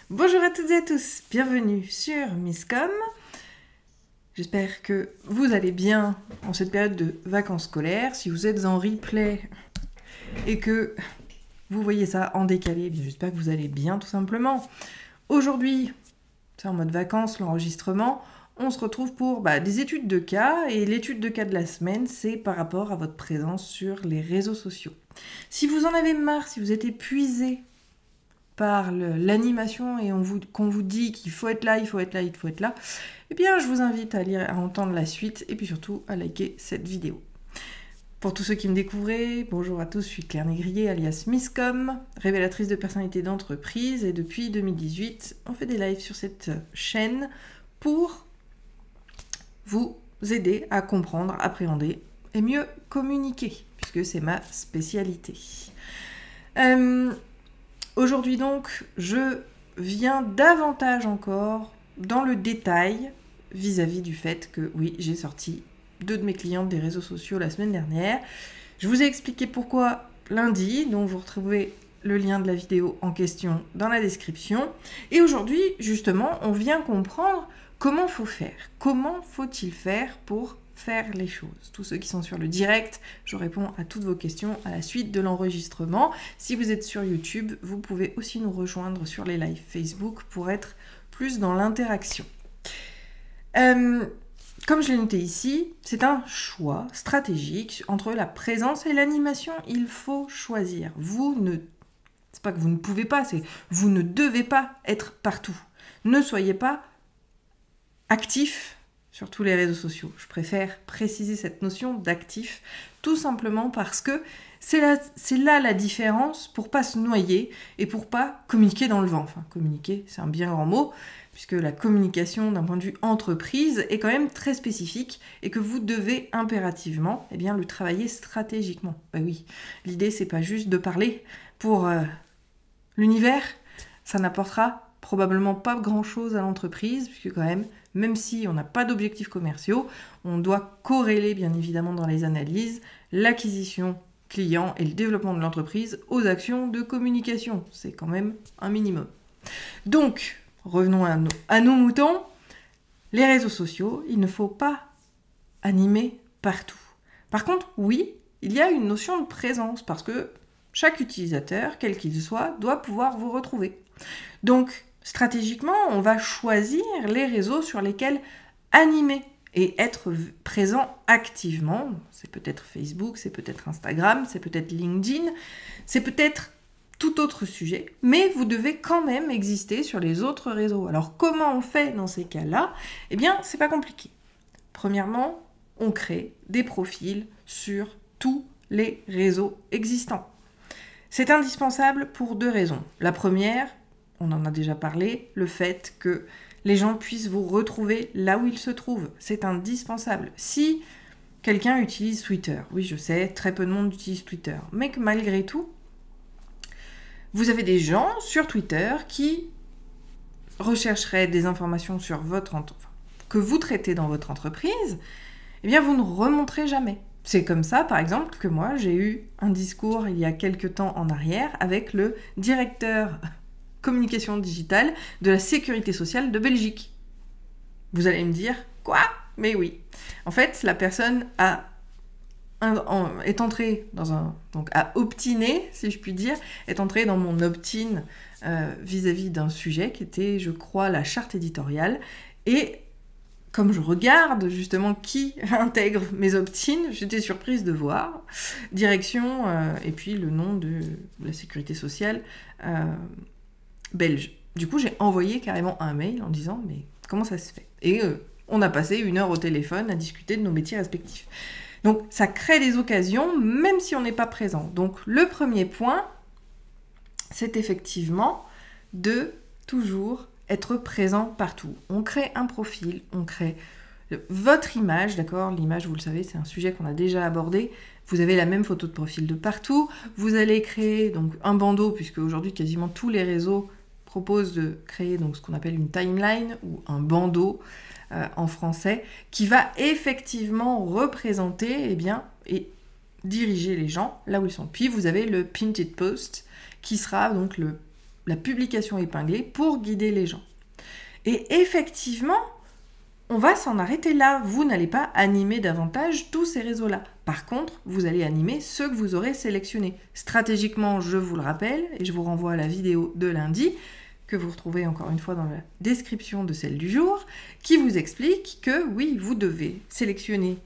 Bonjour à toutes et à tous, bienvenue sur Misscom. J'espère que vous allez bien en cette période de vacances scolaires. Si vous êtes en replay et que vous voyez ça en décalé, j'espère que vous allez bien tout simplement. Aujourd'hui, c'est en mode vacances l'enregistrement. On se retrouve pour des études de cas, et l'étude de cas de la semaine, c'est par rapport à votre présence sur les réseaux sociaux. Si vous en avez marre, si vous êtes épuisé par l'animation et qu'on vous dit qu'il faut être là, il faut être là, il faut être là, eh bien je vous invite à lire, à entendre la suite et puis surtout à liker cette vidéo. Pour tous ceux qui me découvrent, bonjour à tous, je suis Claire Négrier alias Misscom, révélatrice de personnalités d'entreprise, et depuis 2018, on fait des lives sur cette chaîne pour vous aider à comprendre, appréhender et mieux communiquer, puisque c'est ma spécialité. Aujourd'hui donc, je viens davantage encore dans le détail vis-à-vis du fait que oui, j'ai sorti 2 de mes clientes des réseaux sociaux la semaine dernière. Je vous ai expliqué pourquoi lundi, donc vous retrouvez le lien de la vidéo en question dans la description. Et aujourd'hui, justement, on vient comprendre comment faut faire. Comment faut-il faire pour faire les choses. Tous ceux qui sont sur le direct, je réponds à toutes vos questions à la suite de l'enregistrement. Si vous êtes sur YouTube, vous pouvez aussi nous rejoindre sur les lives Facebook pour être plus dans l'interaction. Comme je l'ai noté ici, c'est un choix stratégique entre la présence et l'animation. Il faut choisir. C'est pas que vous ne pouvez pas, c'est vous ne devez pas être partout. Ne soyez pas actif sur tous les réseaux sociaux. Je préfère préciser cette notion d'actif, tout simplement parce que c'est là la différence pour pas se noyer et pour pas communiquer dans le vent. Enfin, communiquer, c'est un bien grand mot, puisque la communication d'un point de vue entreprise est quand même très spécifique et que vous devez impérativement le travailler stratégiquement. Oui, l'idée c'est pas juste de parler pour l'univers, ça n'apportera probablement pas grand-chose à l'entreprise, puisque quand même si on n'a pas d'objectifs commerciaux, on doit corréler bien évidemment dans les analyses l'acquisition client et le développement de l'entreprise aux actions de communication. C'est quand même un minimum. Donc, revenons à nos moutons. Les réseaux sociaux, il ne faut pas animer partout. Par contre, oui, il y a une notion de présence, parce que chaque utilisateur, quel qu'il soit, doit pouvoir vous retrouver. Donc, stratégiquement, on va choisir les réseaux sur lesquels animer et être présent activement. C'est peut-être Facebook, c'est peut-être Instagram, c'est peut-être LinkedIn, c'est peut-être tout autre sujet, mais vous devez quand même exister sur les autres réseaux. Alors comment on fait dans ces cas-là ? Eh bien, c'est pas compliqué. Premièrement, on crée des profils sur tous les réseaux existants. C'est indispensable pour 2 raisons. La première, on en a déjà parlé, le fait que les gens puissent vous retrouver là où ils se trouvent. C'est indispensable. Si quelqu'un utilise Twitter, oui je sais, très peu de monde utilise Twitter, mais que malgré tout, vous avez des gens sur Twitter qui rechercheraient des informations sur que vous traitez dans votre entreprise, eh bien vous ne remonterez jamais. C'est comme ça, par exemple, que moi, j'ai eu un discours il y a quelques temps en arrière avec le directeur communication digitale de la Sécurité sociale de Belgique. Vous allez me dire, quoi ? Mais oui. En fait, la personne est entrée a opt-iné, si je puis dire, est entrée dans mon opt-in vis-à-vis d'un sujet qui était, je crois, la charte éditoriale. Et comme je regarde justement qui intègre mes opt-in, j'étais surprise de voir direction et puis le nom de la Sécurité sociale belge. Du coup, j'ai envoyé carrément un mail en disant mais comment ça se fait ? Et on a passé 1 heure au téléphone à discuter de nos métiers respectifs. Donc ça crée des occasions même si on n'est pas présent. Donc le premier point, c'est effectivement de toujours être présent partout. On crée un profil, on crée votre image, d'accord ? L'image, vous le savez, c'est un sujet qu'on a déjà abordé. Vous avez la même photo de profil de partout. Vous allez créer donc un bandeau, puisque aujourd'hui quasiment tous les réseaux proposent de créer donc ce qu'on appelle une timeline ou un bandeau en français, qui va effectivement représenter et diriger les gens là où ils sont. Puis vous avez le pinned post, qui sera donc la publication épinglée pour guider les gens. Et effectivement, on va s'en arrêter là. Vous n'allez pas animer davantage tous ces réseaux-là. Par contre, vous allez animer ceux que vous aurez sélectionnés. Stratégiquement, je vous le rappelle, et je vous renvoie à la vidéo de lundi, que vous retrouvez encore une fois dans la description de celle du jour, qui vous explique que oui, vous devez sélectionner,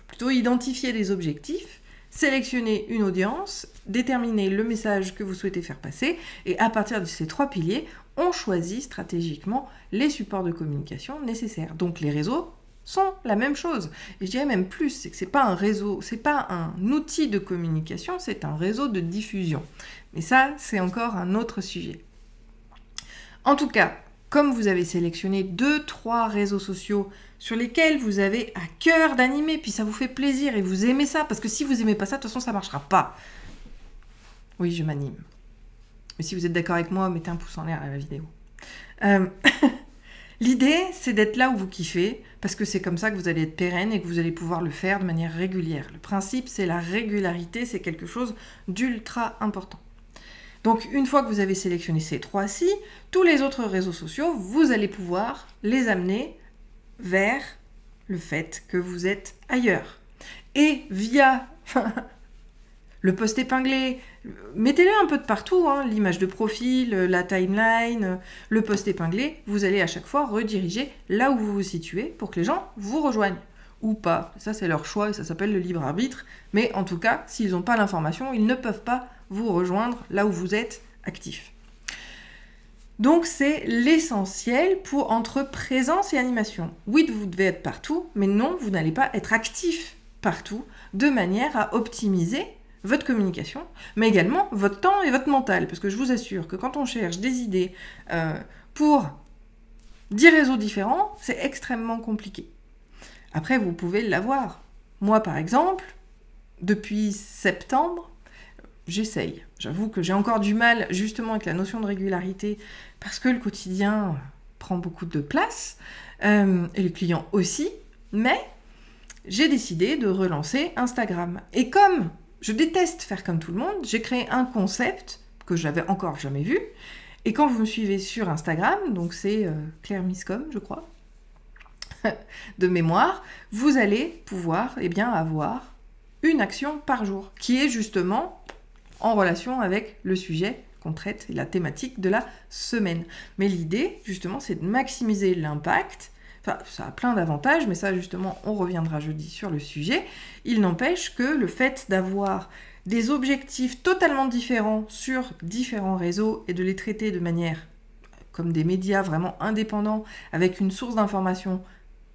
plutôt identifier des objectifs, sélectionner une audience, déterminer le message que vous souhaitez faire passer, et à partir de ces 3 piliers, on choisit stratégiquement les supports de communication nécessaires. Donc les réseaux sont la même chose. Et je dirais même plus, c'est que c'est pas un réseau, c'est pas un outil de communication, c'est un réseau de diffusion. Mais ça, c'est encore un autre sujet. En tout cas, comme vous avez sélectionné 2-3 réseaux sociaux sur lesquels vous avez à cœur d'animer, puis ça vous fait plaisir et vous aimez ça, parce que si vous aimez pas ça, de toute façon, ça marchera pas. Oui, je m'anime. Mais si vous êtes d'accord avec moi, mettez un pouce en l'air à la vidéo. L'idée, c'est d'être là où vous kiffez, parce que c'est comme ça que vous allez être pérenne et que vous allez pouvoir le faire de manière régulière. Le principe, c'est la régularité, c'est quelque chose d'ultra important. Donc, une fois que vous avez sélectionné ces 3-ci, tous les autres réseaux sociaux, vous allez pouvoir les amener vers le fait que vous êtes ailleurs. Et via le post épinglé, mettez-le un peu de partout, hein, l'image de profil, la timeline, le post épinglé, vous allez à chaque fois rediriger là où vous vous situez pour que les gens vous rejoignent. Ou pas, ça c'est leur choix et ça s'appelle le libre arbitre, mais en tout cas, s'ils n'ont pas l'information, ils ne peuvent pas vous rejoindre là où vous êtes actif. Donc c'est l'essentiel pour entre présence et animation. Oui, vous devez être partout, mais non, vous n'allez pas être actif partout, de manière à optimiser votre communication, mais également votre temps et votre mental, parce que je vous assure que quand on cherche des idées pour 10 réseaux différents, c'est extrêmement compliqué. Après, vous pouvez l'avoir. Moi, par exemple, depuis septembre, j'essaye. J'avoue que j'ai encore du mal, justement, avec la notion de régularité, parce que le quotidien prend beaucoup de place, et les clients aussi, mais j'ai décidé de relancer Instagram. Et comme je déteste faire comme tout le monde, j'ai créé un concept que j'avais encore jamais vu, et quand vous me suivez sur Instagram, donc c'est Claire Miscom, je crois, de mémoire, vous allez pouvoir avoir une action par jour, qui est justement en relation avec le sujet qu'on traite et la thématique de la semaine. Mais l'idée, justement, c'est de maximiser l'impact. Enfin, ça a plein d'avantages, mais ça, justement, on reviendra jeudi sur le sujet. Il n'empêche que le fait d'avoir des objectifs totalement différents sur différents réseaux et de les traiter de manière comme des médias vraiment indépendants, avec une source d'information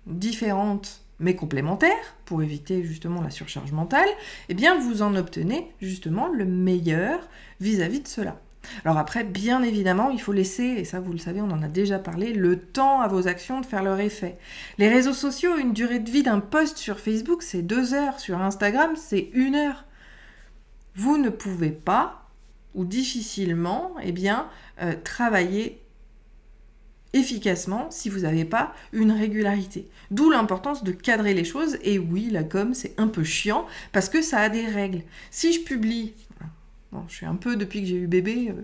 différente mais complémentaires, pour éviter justement la surcharge mentale, eh bien vous en obtenez justement le meilleur vis-à-vis de cela. Alors après, bien évidemment, il faut laisser, et ça vous le savez, on en a déjà parlé, le temps à vos actions de faire leur effet. Les réseaux sociaux, une durée de vie d'un post sur Facebook, c'est 2 heures, sur Instagram, c'est 1 heure. Vous ne pouvez pas, ou difficilement, travailler efficacement si vous n'avez pas une régularité. D'où l'importance de cadrer les choses. Et oui, la com, c'est un peu chiant parce que ça a des règles. Si je publie, bon, je suis un peu, depuis que j'ai eu bébé,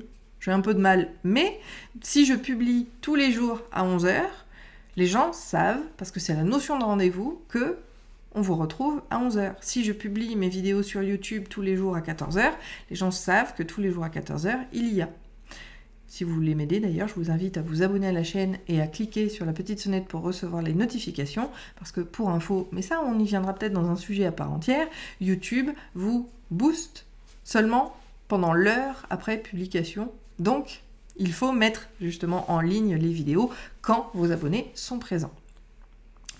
j'ai un peu de mal, mais si je publie tous les jours à 11h, les gens savent, parce que c'est la notion de rendez-vous, que on vous retrouve à 11h. Si je publie mes vidéos sur YouTube tous les jours à 14h, les gens savent que tous les jours à 14h, il y a. Si vous voulez m'aider d'ailleurs, je vous invite à vous abonner à la chaîne et à cliquer sur la petite sonnette pour recevoir les notifications, parce que pour info, mais ça on y viendra peut-être dans un sujet à part entière, YouTube vous booste seulement pendant l'heure après publication. Donc, il faut mettre justement en ligne les vidéos quand vos abonnés sont présents.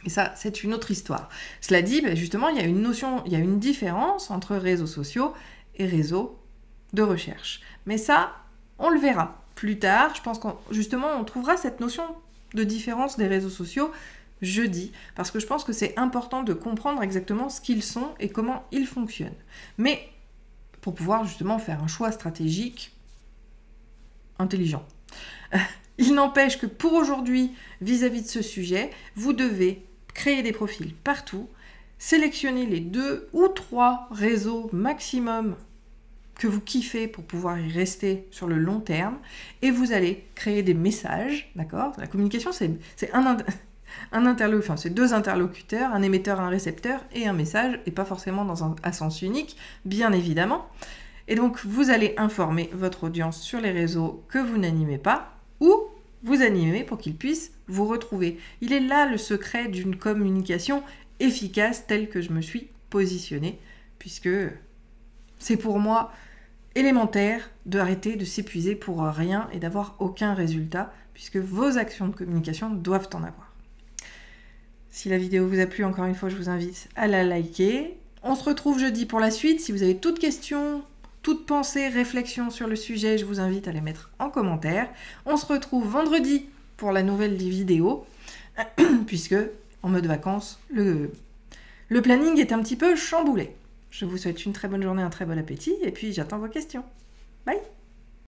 Et ça, c'est une autre histoire. Cela dit, justement, il y a une différence entre réseaux sociaux et réseaux de recherche. Mais ça, on le verra plus tard. Je pense justement, on trouvera cette notion de différence des réseaux sociaux jeudi, parce que je pense que c'est important de comprendre exactement ce qu'ils sont et comment ils fonctionnent. Mais pour pouvoir justement faire un choix stratégique intelligent. Il n'empêche que pour aujourd'hui, vis-à-vis de ce sujet, vous devez créer des profils partout, sélectionner les 2 ou 3 réseaux maximum que vous kiffez pour pouvoir y rester sur le long terme, et vous allez créer des messages, d'accord? La communication, c'est c'est deux interlocuteurs, un émetteur, un récepteur, et un message, et pas forcément à sens unique, bien évidemment. Et donc, vous allez informer votre audience sur les réseaux que vous n'animez pas, ou vous animez pour qu'ils puissent vous retrouver. Il est là le secret d'une communication efficace telle que je me suis positionnée, puisque c'est pour moi élémentaire d'arrêter de s'épuiser pour rien et d'avoir aucun résultat, puisque vos actions de communication doivent en avoir. Si la vidéo vous a plu, encore une fois, je vous invite à la liker. On se retrouve jeudi pour la suite. Si vous avez toute question, toute pensée, réflexion sur le sujet, je vous invite à les mettre en commentaire. On se retrouve vendredi pour la nouvelle vidéo, puisque en mode vacances, le planning est un petit peu chamboulé. Je vous souhaite une très bonne journée, un très bon appétit, et puis j'attends vos questions. Bye!